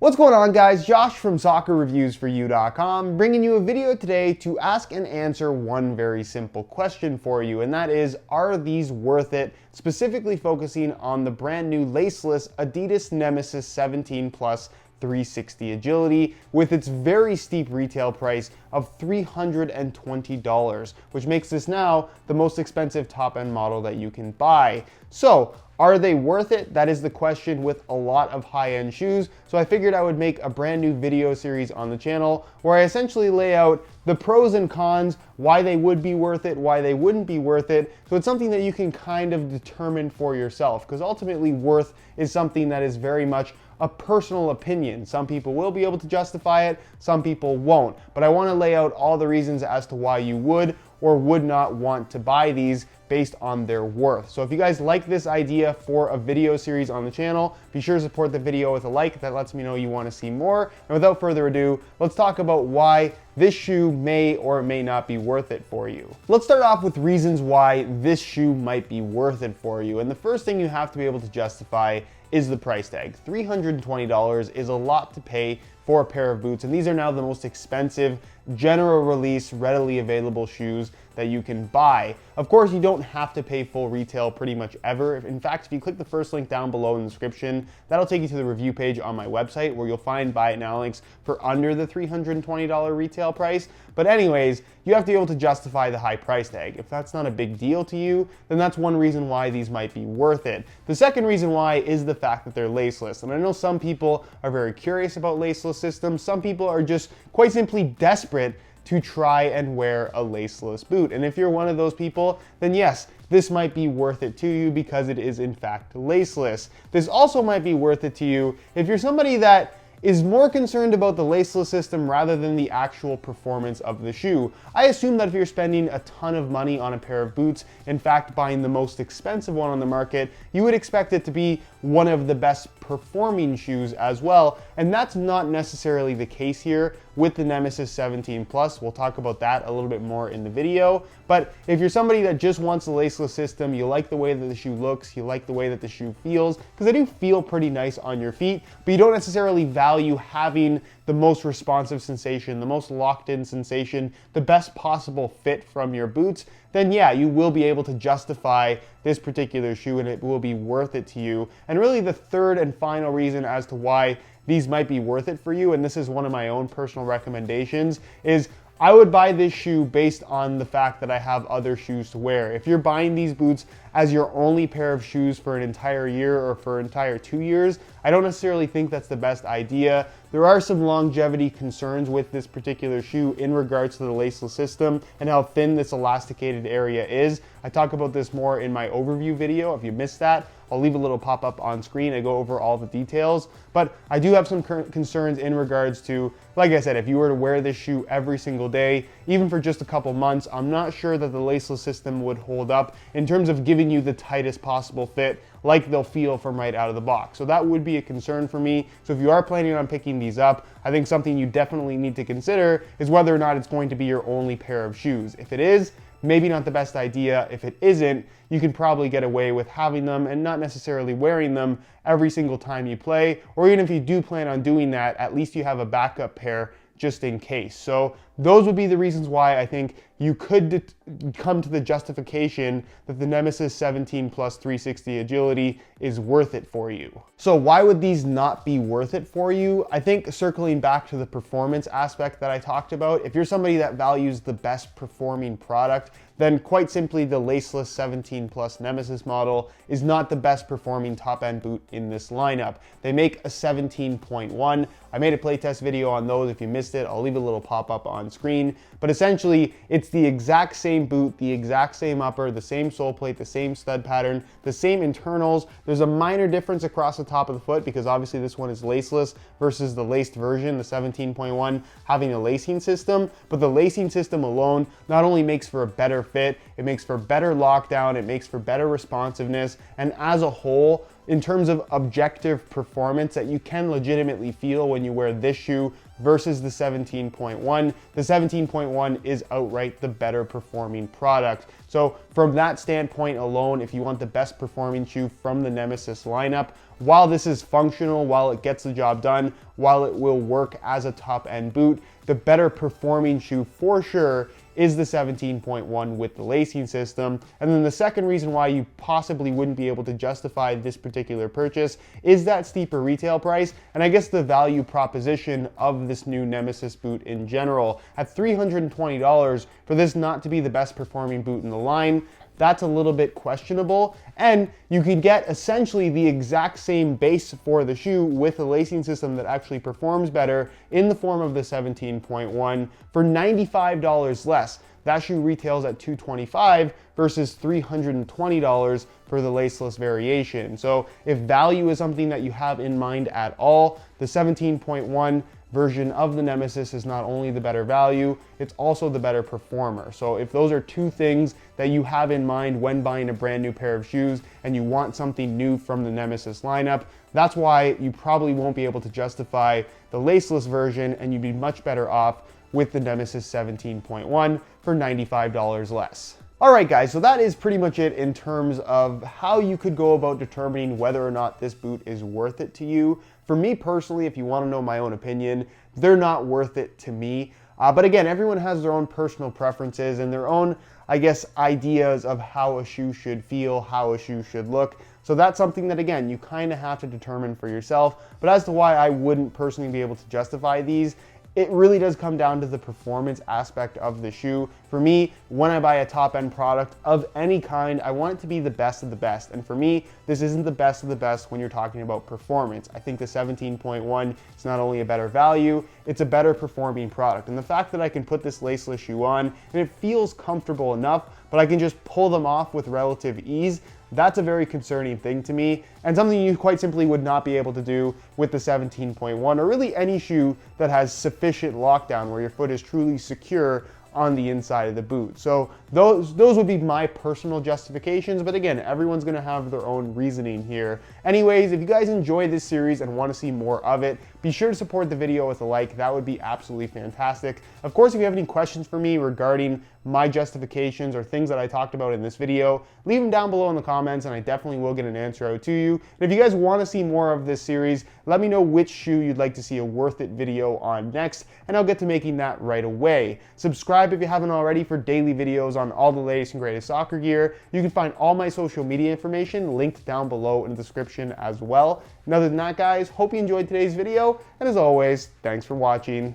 What's going on, guys? Josh from soccerreviewsforyou.com bringing you a video today to ask and answer one very simple question for you, and that is, are these worth it? Specifically focusing on the brand new Laceless Adidas Nemeziz 17 Plus 360 Agility with its very steep retail price of $320, which makes this now the most expensive top-end model that you can buy. So, are they worth it? That is the question with a lot of high-end shoes. So I figured I would make a brand new video series on the channel where I essentially lay out the pros and cons, why they would be worth it, why they wouldn't be worth it. So it's something that you can kind of determine for yourself, because ultimately worth is something that is very much a personal opinion. Some people will be able to justify it, some people won't. But I want to lay out all the reasons as to why you would or would not want to buy these based on their worth. So if you guys like this idea for a video series on the channel, be sure to support the video with a like. That lets me know you want to see more. And without further ado, let's talk about why this shoe may or may not be worth it for you. Let's start off with reasons why this shoe might be worth it for you. And the first thing you have to be able to justify is the price tag. $320 is a lot to pay for a pair of boots, and these are now the most expensive general release, readily available shoes that you can buy. Of course, you don't have to pay full retail pretty much ever. In fact, if you click the first link down below in the description, that'll take you to the review page on my website where you'll find buy it now links for under the $320 retail price. But anyways, you have to be able to justify the high price tag. If that's not a big deal to you, then that's one reason why these might be worth it. The second reason why is the fact that they're laceless. And I know some people are very curious about laceless systems. Some people are just quite simply desperate to try and wear a laceless boot. And if you're one of those people, then yes, this might be worth it to you because it is in fact laceless. This also might be worth it to you if you're somebody that is more concerned about the laceless system rather than the actual performance of the shoe. I assume that if you're spending a ton of money on a pair of boots, in fact buying the most expensive one on the market, you would expect it to be one of the best performing shoes as well, and that's not necessarily the case here with the Nemeziz 17 Plus. We'll talk about that a little bit more in the video, but if you're somebody that just wants a laceless system, you like the way that the shoe looks, you like the way that the shoe feels, because they do feel pretty nice on your feet, but you don't necessarily value having the most responsive sensation, the most locked in sensation, the best possible fit from your boots, then yeah, you will be able to justify this particular shoe and it will be worth it to you. And really the third and final reason as to why these might be worth it for you, and this is one of my own personal recommendations, is I would buy this shoe based on the fact that I have other shoes to wear. If you're buying these boots as your only pair of shoes for an entire year or for an entire 2 years, I don't necessarily think that's the best idea. There are some longevity concerns with this particular shoe in regards to the laceless system and how thin this elasticated area is. I talk about this more in my overview video. If you missed that, I'll leave a little pop-up on screen. I go over all the details, but I do have some concerns in regards to, like I said, if you were to wear this shoe every single day, even for just a couple months, I'm not sure that the laceless system would hold up in terms of giving you the tightest possible fit like they'll feel from right out of the box. So that would be a concern for me. So if you are planning on picking these up, I think something you definitely need to consider is whether or not it's going to be your only pair of shoes. If it is, maybe not the best idea. If it isn't, you can probably get away with having them and not necessarily wearing them every single time you play, or even if you do plan on doing that, at least you have a backup pair just in case. So those would be the reasons why I think you could come to the justification that the Nemeziz 17 Plus 360 Agility is worth it for you. So why would these not be worth it for you? I think circling back to the performance aspect that I talked about, if you're somebody that values the best performing product, then quite simply the Laceless 17 Plus Nemeziz model is not the best performing top-end boot in this lineup. They make a 17.1. I made a playtest video on those. If you missed it, I'll leave a little pop-up on screen. But essentially, it's the exact same boot, the exact same upper, the same sole plate, the same stud pattern, the same internals. There's a minor difference across the top of the foot because obviously this one is laceless versus the laced version, the 17.1, having a lacing system. But the lacing system alone not only makes for a better fit, it makes for better lockdown, it makes for better responsiveness, and as a whole, in terms of objective performance that you can legitimately feel when you wear this shoe versus the 17.1. The 17.1 is outright the better performing product. So from that standpoint alone, if you want the best performing shoe from the Nemeziz lineup, while this is functional, while it gets the job done, while it will work as a top-end boot, the better performing shoe for sure is the 17.1 with the lacing system. And then the second reason why you possibly wouldn't be able to justify this particular purchase is that steeper retail price, and I guess the value proposition of this new Nemeziz boot in general. At $320 for this not to be the best performing boot in the line, that's a little bit questionable. And you could get essentially the exact same base for the shoe with a lacing system that actually performs better in the form of the 17.1 for $95 less. That shoe retails at $225 versus $320 for the laceless variation. So if value is something that you have in mind at all, the 17.1 version of the Nemeziz is not only the better value, it's also the better performer. So if those are two things that you have in mind when buying a brand new pair of shoes and you want something new from the Nemeziz lineup, that's why you probably won't be able to justify the laceless version, and you'd be much better off with the Nemeziz 17.1 for $95 less. All right, guys, so that is pretty much it in terms of how you could go about determining whether or not this boot is worth it to you. For me personally, if you want to know my own opinion, they're not worth it to me. But again, everyone has their own personal preferences and their own, I guess, ideas of how a shoe should feel, how a shoe should look. So that's something that, again, you kind of have to determine for yourself. But as to why I wouldn't personally be able to justify these, it really does come down to the performance aspect of the shoe. For me, when I buy a top-end product of any kind, I want it to be the best of the best. And for me, this isn't the best of the best when you're talking about performance. I think the 17.1 is not only a better value, it's a better performing product. And the fact that I can put this laceless shoe on and it feels comfortable enough, but I can just pull them off with relative ease, that's a very concerning thing to me, and something you quite simply would not be able to do with the 17.1 or really any shoe that has sufficient lockdown where your foot is truly secure on the inside of the boot. So those would be my personal justifications, but again, everyone's gonna have their own reasoning here. Anyways, if you guys enjoy this series and wanna see more of it, be sure to support the video with a like. That would be absolutely fantastic. Of course, if you have any questions for me regarding my justifications or things that I talked about in this video, leave them down below in the comments and I definitely will get an answer out to you. And if you guys want to see more of this series, let me know which shoe you'd like to see a worth it video on next, and I'll get to making that right away. Subscribe if you haven't already for daily videos on all the latest and greatest soccer gear. You can find all my social media information linked down below in the description as well. And other than that, guys, hope you enjoyed today's video, and as always, thanks for watching.